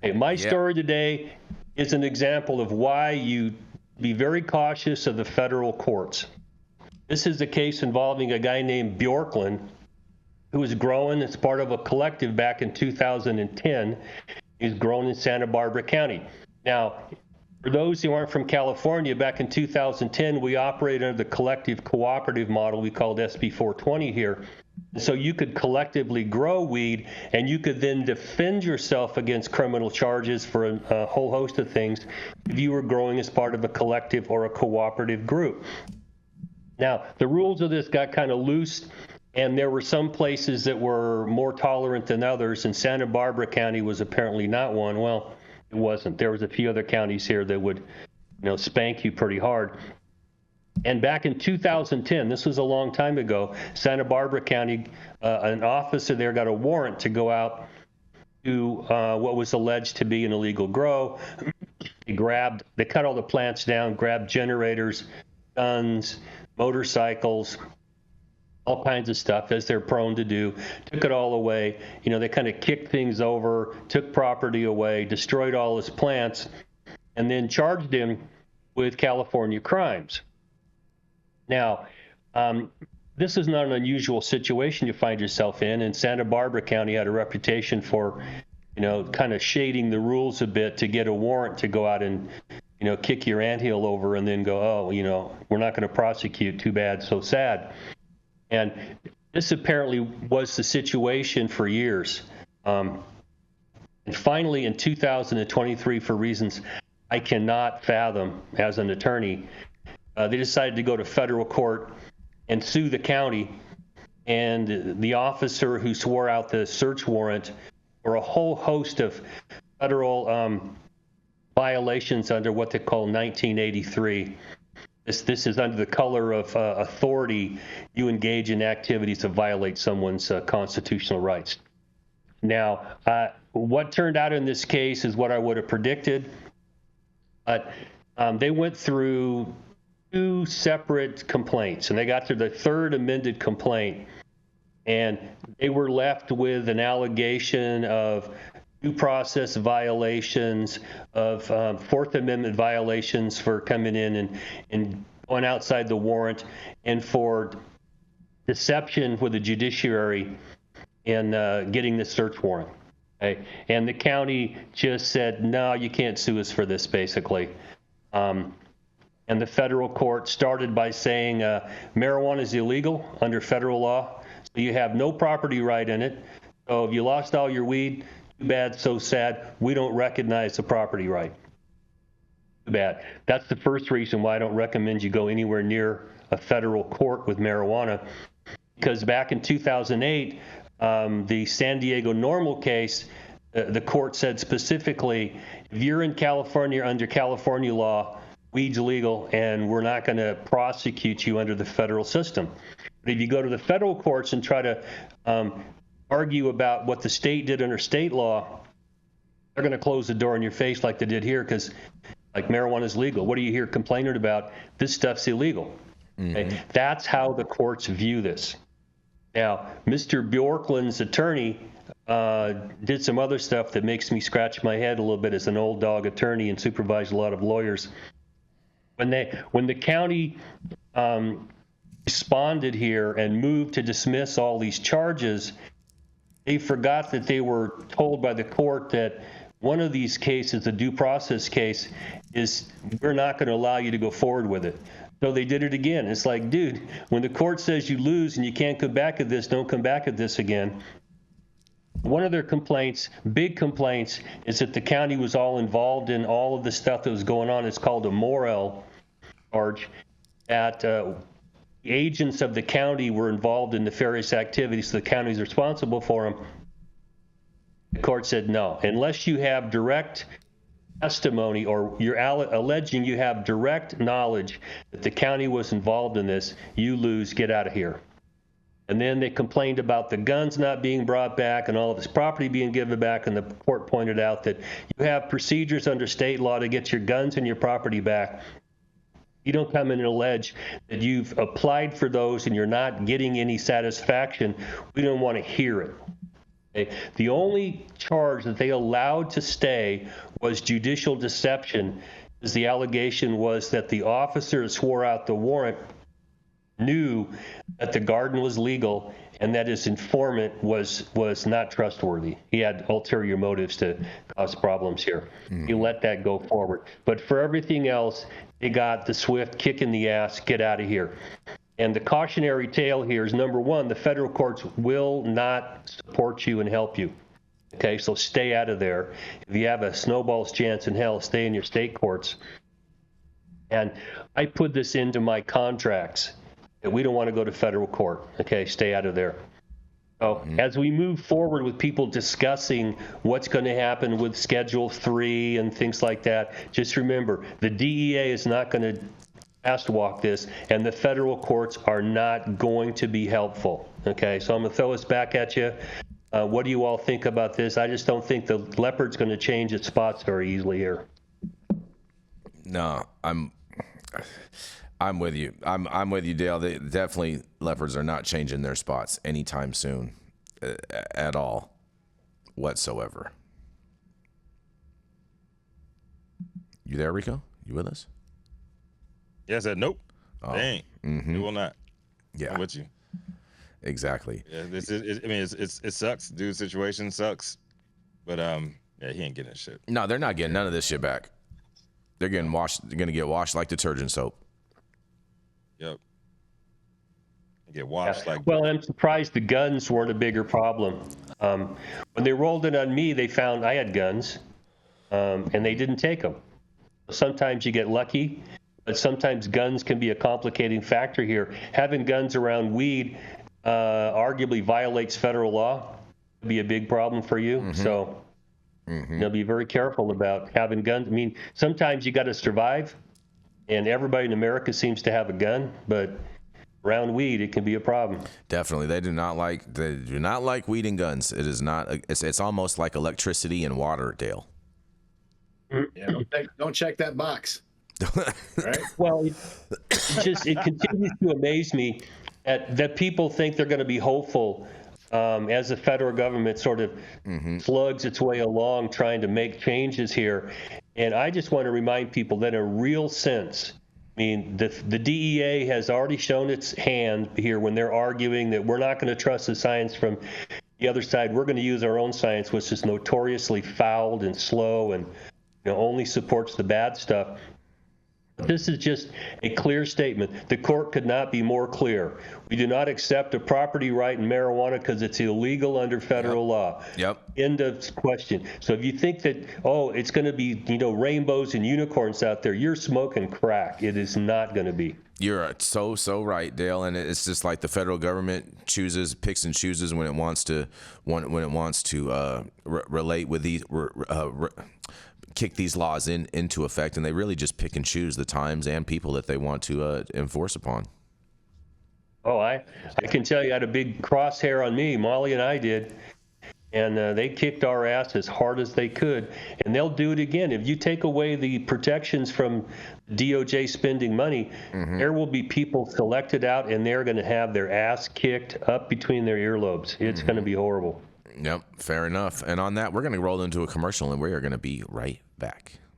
Hey, my Yeah. story today is an example of why you be very cautious of the federal courts. This is a case involving a guy named Bjorklund who was growing as part of a collective back in 2010. He's grown in Santa Barbara County. Now, for those who aren't from California, back in 2010, we operated under the collective cooperative model we called SB 420 here. So you could collectively grow weed, and you could then defend yourself against criminal charges for a whole host of things if you were growing as part of a collective or a cooperative group. Now, the rules of this got kind of loose, and there were some places that were more tolerant than others, and Santa Barbara County was apparently not one. Well, it wasn't. There was a few other counties here that would, spank you pretty hard. And back in 2010, this was a long time ago, Santa Barbara County, an officer there got a warrant to go out to what was alleged to be an illegal grow. They cut all the plants down, grabbed generators, guns, motorcycles, all kinds of stuff, as they're prone to do, took it all away. They kind of kicked things over, took property away, destroyed all his plants, and then charged him with California crimes. Now, this is not an unusual situation you find yourself in, and Santa Barbara County had a reputation for, kind of shading the rules a bit to get a warrant to go out and, kick your anthill over and then go, oh, we're not going to prosecute, too bad, so sad. And this apparently was the situation for years. And finally, in 2023, for reasons I cannot fathom as an attorney, they decided to go to federal court and sue the county and the officer who swore out the search warrant for a whole host of federal violations under what they call 1983. This is under the color of authority. You engage in activities that violate someone's constitutional rights. Now, what turned out in this case is what I would have predicted. But they went through two separate complaints, and they got to the third amended complaint, and they were left with an allegation of due process violations, of Fourth Amendment violations for coming in and going outside the warrant, and for deception with the judiciary in getting the search warrant. Okay? And the county just said, no, you can't sue us for this, basically. And the federal court started by saying marijuana is illegal under federal law, so you have no property right in it. So if you lost all your weed, too bad, so sad. We don't recognize the property right. Too bad. That's the first reason why I don't recommend you go anywhere near a federal court with marijuana, because back in 2008, the San Diego Normal case, the court said specifically, if you're in California under California law, weed's legal, and we're not going to prosecute you under the federal system. But if you go to the federal courts and try to argue about what the state did under state law, they're going to close the door in your face like they did here, because like marijuana is legal. What are you here complaining about? This stuff's illegal. Mm-hmm. Okay? That's how the courts view this. Now, Mr. Bjorklund's attorney did some other stuff that makes me scratch my head a little bit as an old dog attorney and supervised a lot of lawyers. When the county responded here and moved to dismiss all these charges, they forgot that they were told by the court that one of these cases, a due process case, is we're not going to allow you to go forward with it. So they did it again. It's like, dude, when the court says you lose and you can't come back at this, don't come back at this again. One of their complaints, big complaints, is that the county was all involved in all of the stuff that was going on. It's called a Morel charge, that the agents of the county were involved in nefarious activities, so the county is responsible for them. The court said no. Unless you have direct testimony or you're alleging you have direct knowledge that the county was involved in this, you lose, get out of here. And then they complained about the guns not being brought back and all of his property being given back, and the court pointed out that you have procedures under state law to get your guns and your property back. You don't come in and allege that you've applied for those and you're not getting any satisfaction. We don't want to hear it. Okay? The only charge that they allowed to stay was judicial deception, because the allegation was that the officer that swore out the warrant knew that the garden was legal and that his informant was not trustworthy. He had ulterior motives to cause problems here. He let that go forward. But for everything else, they got the swift kick in the ass, get out of here. And the cautionary tale here is, number one, the federal courts will not support you and help you. Okay, so stay out of there. If you have a snowball's chance in hell, stay in your state courts. And I put this into my contracts that we don't want to go to federal court. Okay, stay out of there. So as we move forward with people discussing what's going to happen with Schedule 3 and things like that, just remember, the DEA is not going to fast walk this, and the federal courts are not going to be helpful. Okay, so I'm going to throw this back at you. What do you all think about this? I just don't think the leopard's going to change its spots very easily here. No, I'm with you. I'm with you, Dale. They definitely, leopards are not changing their spots anytime soon, at all, whatsoever. You there, Rico? You with us? Yeah, I said nope. Oh. They ain't. It will not. Yeah, I'm with you. Exactly. Yeah, it sucks. Dude's situation sucks, but yeah, he ain't getting that shit. No, they're not getting none of this shit back. They're getting washed. They're gonna get washed like detergent soap. Yep. Get washed like. Well, I'm surprised the guns weren't a bigger problem. When they rolled it on me, they found I had guns, and they didn't take them. Sometimes you get lucky, but sometimes guns can be a complicating factor here. Having guns around weed arguably violates federal law. It'd be a big problem for you. So be very careful about having guns. I mean, sometimes you got to survive, and everybody in America seems to have a gun, but around weed, it can be a problem. Definitely, they do not like weed and guns. It is not. It's almost like electricity and water, Dale. Yeah, don't check that box. Right? Well, it continues to amaze me that people think they're going to be hopeful as the federal government sort of slugs its way along trying to make changes here. And I just want to remind people that in a real sense, I mean, the DEA has already shown its hand here when they're arguing that we're not going to trust the science from the other side. We're going to use our own science, which is notoriously fouled and slow and only supports the bad stuff. This is just a clear statement. The court could not be more clear. We do not accept a property right in marijuana because it's illegal under federal law. Yep. End of question. So if you think that, it's going to be, rainbows and unicorns out there, you're smoking crack. It is not going to be. You're so right, Dale. And it's just like the federal government picks and chooses when it wants to relate with these. Kick these laws into effect, and they really just pick and choose the times and people that they want to enforce upon. Oh, I can tell you I had a big crosshair on me. Molly and I did, and they kicked our ass as hard as they could, and they'll do it again. If you take away the protections from DOJ spending money, there will be people selected out, and they're going to have their ass kicked up between their earlobes. It's going to be horrible. Yep, fair enough. And on that, we're going to roll into a commercial, and we are going to be right back.